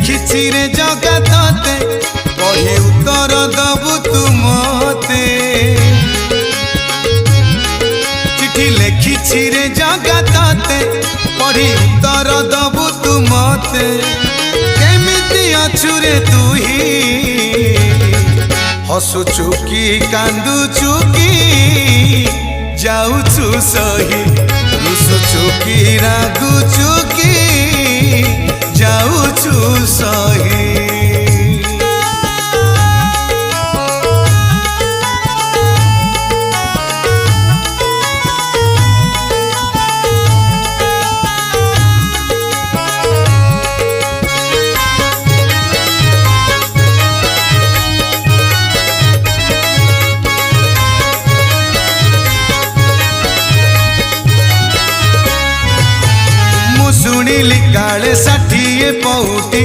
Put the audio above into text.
लिखिछि रे जगतते कही उत्तर दबु तू मते चिठी लिखिछि रे जगतते पढ़ी उत्तर दबु तू मते केमिति अछु रे तू ही हसुचु की कांदुचु की जाऊछु सही रुसुचु की रागुचु की जाऊछु सही। शुणिली काले 60 पौटी